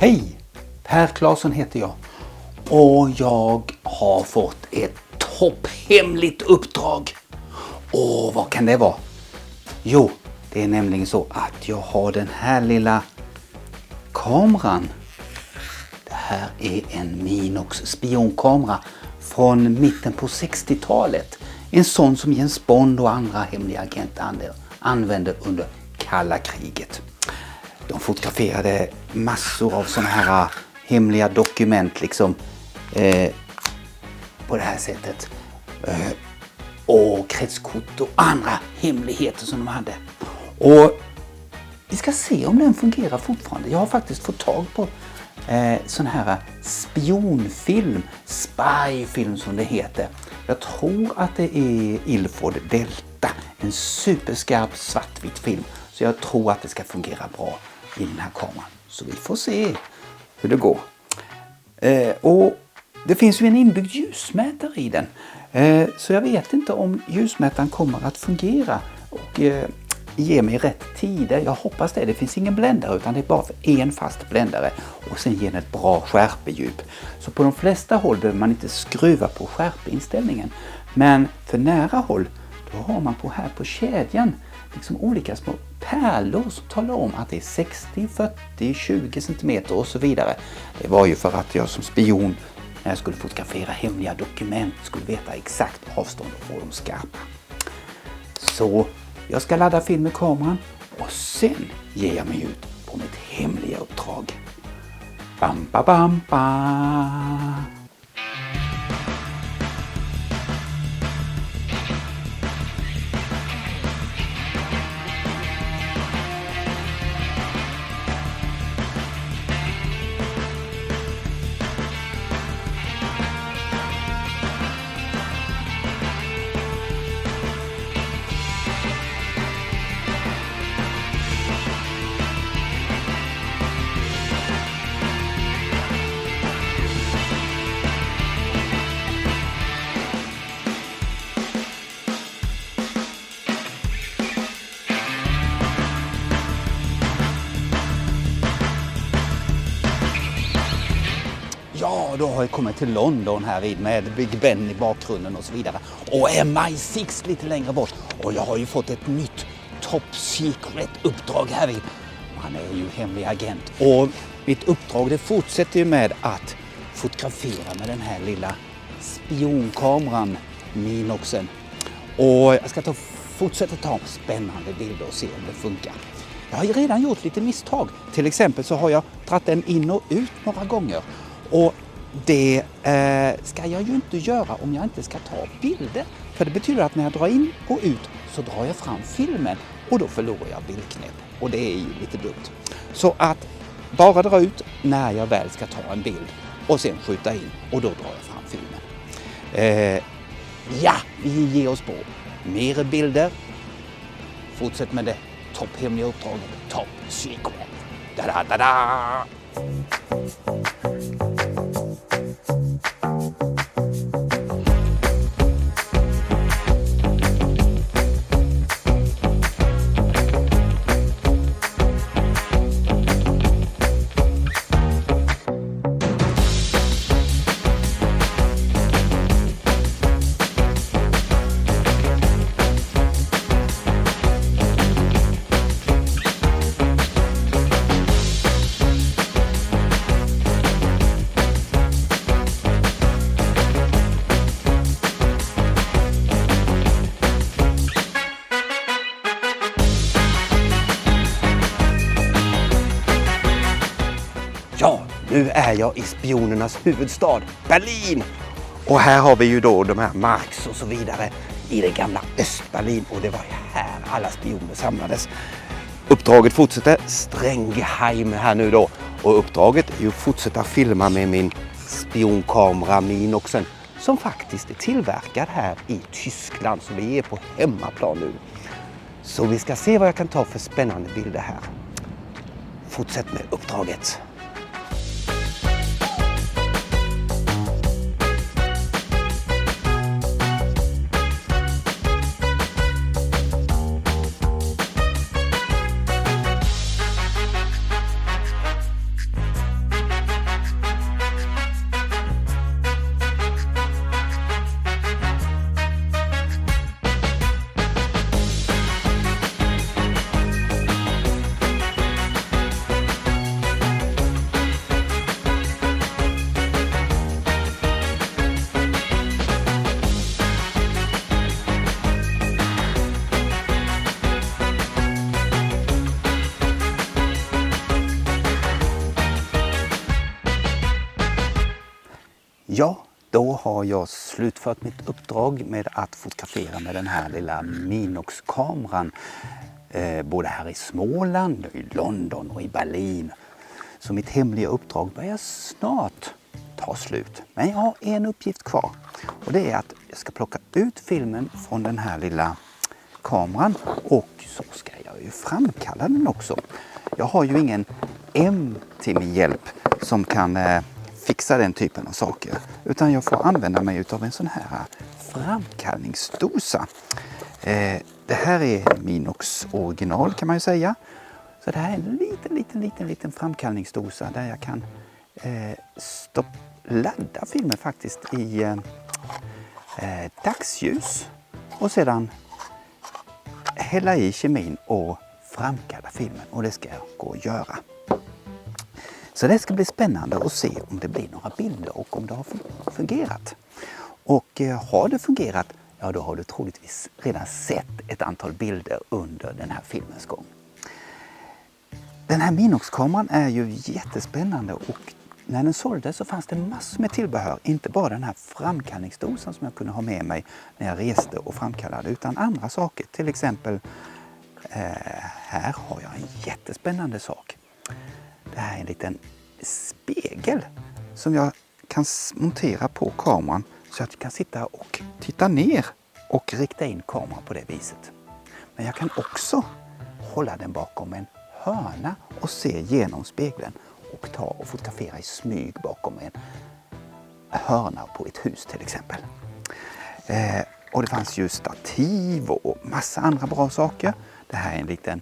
Hej! Per Claesson heter jag och jag har fått ett topphemligt uppdrag. Och vad kan det vara? Jo, det är nämligen så att jag har den här lilla kameran. Det här är en Minox spionkamera från mitten på 60-talet. En sån som James Bond och andra hemliga agenter använde under kalla kriget. De fotograferade massor av sådana här hemliga dokument liksom på det här sättet. Och kretskort och andra hemligheter som de hade. Och vi ska se om den fungerar fortfarande. Jag har faktiskt fått tag på sån här spionfilm, spyfilm som det heter. Jag tror att det är Ilford Delta, en superskarp svartvit film. Så jag tror att det ska fungera bra i den här kameran. Så vi får se hur det går. Och det finns ju en inbyggd ljusmätare i den. Så jag vet inte om ljusmätaren kommer att fungera och ge mig rätt tider. Jag hoppas det. Det finns ingen bländare utan det är bara för en fast bländare. Och sen ger den ett bra skärpedjup. Så på de flesta håll behöver man inte skruva på skärpeinställningen. Men för nära håll då har man här på kedjan liksom olika små pärlor som talar om att det är 60, 40, 20 cm och så vidare. Det var ju för att jag som spion när jag skulle fotografera hemliga dokument skulle veta exakt avstånd och få dem skarpa. Så jag ska ladda film med kameran och sen ger jag mig ut på mitt hemliga uppdrag. Bam, bam, bam, bam. Ja, då har jag kommit till London här vid med Big Ben i bakgrunden och så vidare. Och MI6 lite längre bort. Och jag har ju fått ett nytt top secret uppdrag här vid. Han är ju hemlig agent. Och mitt uppdrag det fortsätter ju med att fotografera med den här lilla spionkameran Minoxen. Och jag ska fortsätta ta spännande bilder och se om det funkar. Jag har ju redan gjort lite misstag. Till exempel så har jag dratt den in och ut några gånger. Och det ska jag ju inte göra om jag inte ska ta bilder. För det betyder att när jag drar in och ut så drar jag fram filmen och då förlorar jag bildknäpp. Och det är ju lite dumt. Så att bara dra ut när jag väl ska ta en bild och sen skjuta in och då drar jag fram filmen. Ja, vi ger oss på mer bilder. Fortsätt med det topphemliga uppdraget. Top secret. Da-da-da-da! Ja, nu är jag i spionernas huvudstad, Berlin. Och här har vi ju då de här Marx och så vidare i det gamla Östberlin. Och det var här alla spioner samlades. Uppdraget fortsätter Strängeheim här nu då. Och uppdraget är ju att fortsätta filma med min spionkamera Minoxen. Som faktiskt är tillverkad här i Tyskland. Så vi är på hemmaplan nu. Så vi ska se vad jag kan ta för spännande bilder här. Fortsätt med uppdraget. Ja, då har jag slutfört mitt uppdrag med att fotografera med den här lilla Minox-kameran. Både här i Småland, i London och i Berlin. Så mitt hemliga uppdrag börjar snart ta slut. Men jag har en uppgift kvar. Och det är att jag ska plocka ut filmen från den här lilla kameran. Och så ska jag ju framkalla den också. Jag har ju ingen till min hjälp som kan fixa den typen av saker. Utan jag får använda mig av en sån här framkallningsdosa. Det här är Minox original kan man ju säga. Så det här är en liten framkallningsdosa där jag kan ladda filmen faktiskt i dagsljus. Och sedan hälla i kemin och framkalla filmen. Och det ska jag gå och göra. Så det ska bli spännande att se om det blir några bilder och om det har fungerat. Och har det fungerat, ja då har du troligtvis redan sett ett antal bilder under den här filmens gång. Den här Minox-kameran är ju jättespännande och när den såldes så fanns det massor med tillbehör. Inte bara den här framkallningsdosan som jag kunde ha med mig när jag reste och framkallade utan andra saker. Till exempel, här har jag en jättespännande sak. Det här är en liten spegel som jag kan montera på kameran så att jag kan sitta och titta ner och rikta in kameran på det viset. Men jag kan också hålla den bakom en hörna och se genom spegeln och ta och fotografera i smyg bakom en hörna på ett hus till exempel. Och det fanns ju stativ och massa andra bra saker. Det här är en liten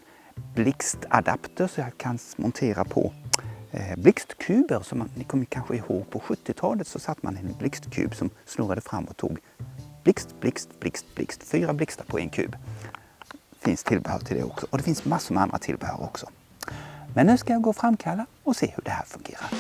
blixtadapter så jag kan montera på blixtkuber som ni kommer kanske ihåg på 70-talet så satt man en blixtkub som snurrade fram och tog blixt, 4 blixtar på en kub. Det finns tillbehör till det också och det finns massor med andra tillbehör också. Men nu ska jag gå och framkalla och se hur det här fungerar.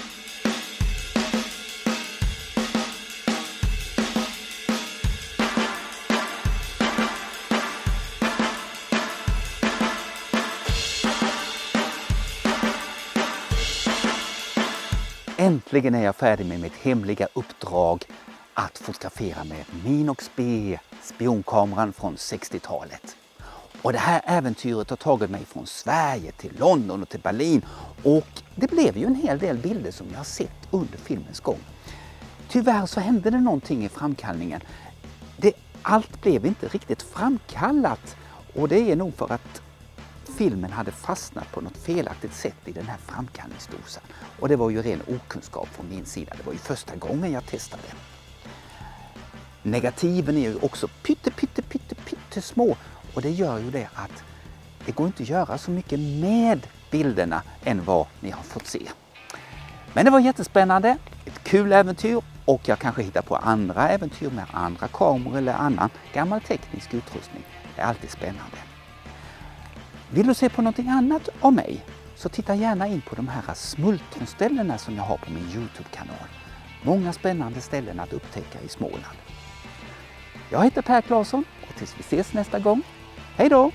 Äntligen är jag färdig med mitt hemliga uppdrag att fotografera med Minox B, spionkameran från 60-talet. Och det här äventyret har tagit mig från Sverige till London och till Berlin. Och det blev ju en hel del bilder som jag har sett under filmens gång. Tyvärr så hände det någonting i framkallningen. Allt blev inte riktigt framkallat. Och det är nog för att filmen hade fastnat på något felaktigt sätt i den här framkallningsdosan. Och det var ju ren okunskap från min sida. Det var ju första gången jag testade. Negativen är ju också pyttesmå. Och det gör ju det att det går inte att göra så mycket med bilderna än vad ni har fått se. Men det var jättespännande, ett kul äventyr och jag kanske hittar på andra äventyr med andra kameror eller annan gammal teknisk utrustning. Det är alltid spännande. Vill du se på någonting annat av mig så titta gärna in på de här smultronställena som jag har på min YouTube-kanal. Många spännande ställen att upptäcka i Småland. Jag heter Per Claesson och tills vi ses nästa gång. Hej då!